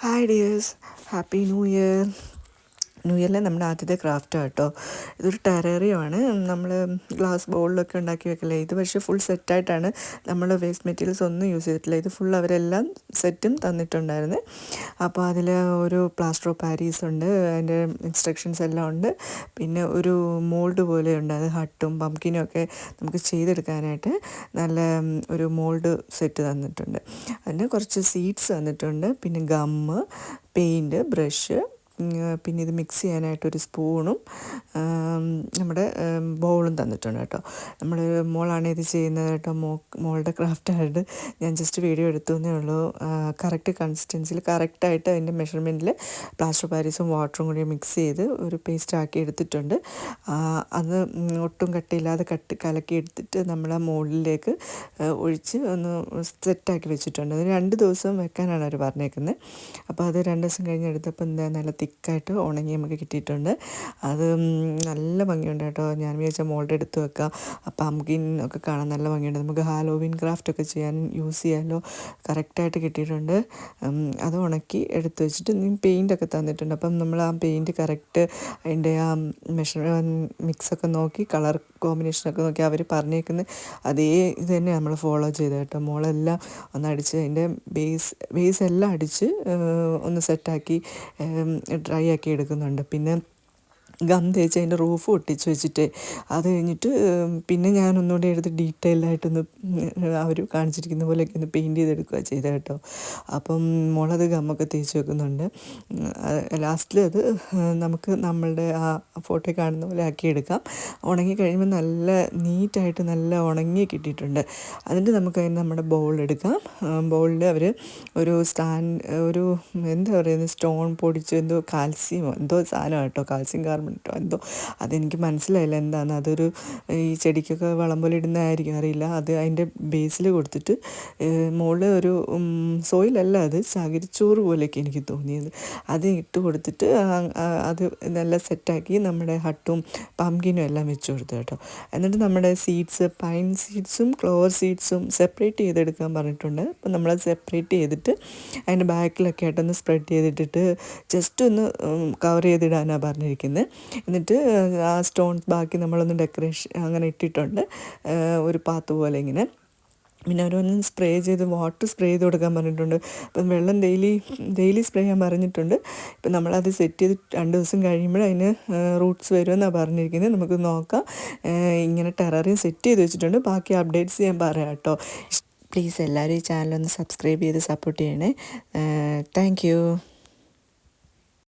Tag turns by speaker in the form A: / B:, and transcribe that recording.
A: Hi dears, Happy New Year. New ഇയറിലെ നമ്മുടെ ആദ്യത്തെ ക്രാഫ്റ്റാണ് കേട്ടോ. ഇതൊരു ടെറേറിയമാണ്. നമ്മൾ ഗ്ലാസ് ബൗളിലൊക്കെ ഉണ്ടാക്കി വെക്കില്ലേ, ഇത് പക്ഷേ ഫുൾ സെറ്റായിട്ടാണ്. നമ്മൾ വേസ്റ്റ് മെറ്റീരിയൽസ് ഒന്നും യൂസ് ചെയ്തിട്ടില്ല. ഇത് ഫുൾ അവരെല്ലാം സെറ്റും തന്നിട്ടുണ്ടായിരുന്നു. അപ്പോൾ അതിൽ ഒരു പ്ലാസ്റ്റർ ഓഫ് പാരീസ് ഉണ്ട്, അതിൻ്റെ ഇൻസ്ട്രക്ഷൻസ് എല്ലാം ഉണ്ട്. പിന്നെ ഒരു മോൾഡ് പോലെ ഉണ്ട്, അത് ഹട്ടും പംകിനും ഒക്കെ നമുക്ക് ചെയ്തെടുക്കാനായിട്ട് നല്ല ഒരു മോൾഡ് സെറ്റ് തന്നിട്ടുണ്ട്. അതിന് കുറച്ച് സീഡ്സ് തന്നിട്ടുണ്ട്, പിന്നെ ഗമ്മ്, പെയിൻറ്റ്, ബ്രഷ്, പിന്നെ ഇത് മിക്സ് ചെയ്യാനായിട്ടൊരു സ്പൂണും നമ്മുടെ ബൗളും തന്നിട്ടുണ്ട് കേട്ടോ. നമ്മൾ മോളാണ് ഇത് ചെയ്യുന്നത് കേട്ടോ. മോളുടെ ക്രാഫ്റ്റായിട്ട് ഞാൻ ജസ്റ്റ് വീഡിയോ എടുത്തു എന്നേ ഉള്ളൂ. കറക്റ്റ് കൺസിസ്റ്റൻസിയിൽ കറക്റ്റായിട്ട് അതിൻ്റെ മെഷർമെൻറ്റിൽ പ്ലാസ്റ്റർ പാരീസും വാട്ടറും കൂടി മിക്സ് ചെയ്ത് ഒരു പേസ്റ്റ് ആക്കി എടുത്തിട്ടുണ്ട്. അത് ഒട്ടും കട്ടിയില്ലാതെ കലക്കി എടുത്തിട്ട് നമ്മൾ ആ മോളിലേക്ക് ഒഴിച്ച് ഒന്ന് സെറ്റാക്കി വെച്ചിട്ടുണ്ട്. അത് 2 ദിവസം വെക്കാനാണ് അവർ പറഞ്ഞേക്കുന്നത്. അപ്പോൾ അത് 2 ദിവസം കഴിഞ്ഞ് എടുത്തപ്പോൾ എന്താ നല്ല തിക്കായിട്ട് ഉണങ്ങി നമുക്ക് കിട്ടിയിട്ടുണ്ട്. അത് നല്ല ഭംഗിയുണ്ട് കേട്ടോ. ഞാൻ വിചാരിച്ച മോളുടെ എടുത്ത് വെക്കാം. പംകിൻ ഒക്കെ കാണാൻ നല്ല ഭംഗിയുണ്ട്. നമുക്ക് ഹാലോവിൻ ക്രാഫ്റ്റൊക്കെ ചെയ്യാൻ യൂസ് ചെയ്യാമല്ലോ. കറക്റ്റായിട്ട് കിട്ടിയിട്ടുണ്ട്. അത് ഉണക്കി എടുത്ത് വെച്ചിട്ട് പെയിൻ്റൊക്കെ തന്നിട്ടുണ്ട്. അപ്പം നമ്മൾ ആ പെയിൻറ്റ് കറക്റ്റ് അതിൻ്റെ ആ മിക്സൊക്കെ നോക്കി കളർ കോമ്പിനേഷനൊക്കെ നോക്കി അവർ പറഞ്ഞേക്കുന്നത് അതേ ഇത് തന്നെ നമ്മൾ ഫോളോ ചെയ്ത് കേട്ടോ. മോളെല്ലാം ഒന്നടിച്ച് അതിൻ്റെ ബേസ് എല്ലാം അടിച്ച് ഒന്ന് സെറ്റാക്കി ഡ്രൈ ആക്കി എടുക്കുന്നുണ്ട്. പിന്നെ ഗം തേച്ച് അതിൻ്റെ റൂഫ് ഒട്ടിച്ച് വെച്ചിട്ട് അത് കഴിഞ്ഞിട്ട് പിന്നെ ഞാൻ ഒന്നുകൂടി എടുത്ത് ഡീറ്റെയിൽഡായിട്ടൊന്ന് അവർ കാണിച്ചിരിക്കുന്ന പോലെയൊക്കെ ഒന്ന് പെയിൻറ്റ് ചെയ്തെടുക്കുക ചെയ്ത കേട്ടോ. അപ്പം മുളക് ഗമ്മൊക്കെ തേച്ച് വെക്കുന്നുണ്ട്. ലാസ്റ്റിൽ അത് നമുക്ക് നമ്മളുടെ ആ ഫോട്ടോ കാണുന്ന പോലെ ആക്കിയെടുക്കാം. ഉണങ്ങി കഴിയുമ്പോൾ നല്ല നീറ്റായിട്ട് നല്ല ഉണങ്ങി കിട്ടിയിട്ടുണ്ട്. എന്നിട്ട് നമുക്ക് അതിന് നമ്മുടെ ബൗളെടുക്കാം. ബൗളിൽ അവർ ഒരു ഒരു എന്താ പറയുന്നത്, സ്റ്റോൺ പൊടിച്ച് എന്തോ കാൽസ്യമോ എന്തോ സാധനം കേട്ടോ, കാൽസ്യം കാർബണേറ്റോ എന്തോ, അതെനിക്ക് മനസ്സിലായില്ല എന്താണ്. അതൊരു ഈ ചെടിക്കൊക്കെ വളം പോലെ ഇടുന്നതായിരിക്കും, അറിയില്ല. അത് അതിൻ്റെ ബേസിൽ കൊടുത്തിട്ട് മുകളിൽ ഒരു സോയിലല്ല, അത് ചകിരിച്ചോറ് പോലെയൊക്കെ എനിക്ക് തോന്നിയത്. അത് ഇട്ട് കൊടുത്തിട്ട് അത് നല്ല സെറ്റാക്കി നമ്മുടെ ഹട്ടും പംകിനും എല്ലാം വെച്ച് കൊടുത്തു കേട്ടോ. എന്നിട്ട് നമ്മുടെ സീഡ്സ്, പൈൻ സീഡ്സും ക്ലോവർ സീഡ്സും സെപ്പറേറ്റ് ചെയ്തെടുക്കാൻ പറഞ്ഞിട്ടുണ്ട്. അപ്പം നമ്മളത് സെപ്പറേറ്റ് ചെയ്തിട്ട് അതിൻ്റെ ബാക്കിലൊക്കെ ആയിട്ടൊന്ന് സ്പ്രെഡ് ചെയ്തിട്ടിട്ട് ജസ്റ്റ് ഒന്ന് കവർ ചെയ്തിടാനാണ് പറഞ്ഞിരിക്കുന്നത്. എന്നിട്ട് ആ സ്റ്റോൺസ് ബാക്കി നമ്മളൊന്ന് ഡെക്കറേഷൻ അങ്ങനെ ഇട്ടിട്ടുണ്ട്, ഒരു പാത്ത് പോലെ ഇങ്ങനെ. പിന്നെ അവരൊന്ന് സ്പ്രേ ചെയ്ത് വാട്ടർ സ്പ്രേ ചെയ്ത് കൊടുക്കാൻ പറഞ്ഞിട്ടുണ്ട്. അപ്പം വെള്ളം ഡെയിലി സ്പ്രേ ചെയ്യാൻ പറഞ്ഞിട്ടുണ്ട്. ഇപ്പം നമ്മളത് സെറ്റ് ചെയ്ത് 2 ദിവസം കഴിയുമ്പോൾ അതിന് റൂട്ട്സ് വരുമെന്നാണ് പറഞ്ഞിരിക്കുന്നത്. നമുക്ക് നോക്കാം. ഇങ്ങനെ ടെററിയം സെറ്റ് ചെയ്ത് വെച്ചിട്ടുണ്ട്. ബാക്കി അപ്ഡേറ്റ്സ് ഞാൻ പറയാം കേട്ടോ. പ്ലീസ് എല്ലാവരും ഈ ചാനലൊന്ന് സബ്സ്ക്രൈബ് ചെയ്ത് സപ്പോർട്ട് ചെയ്യണേ. Thank you.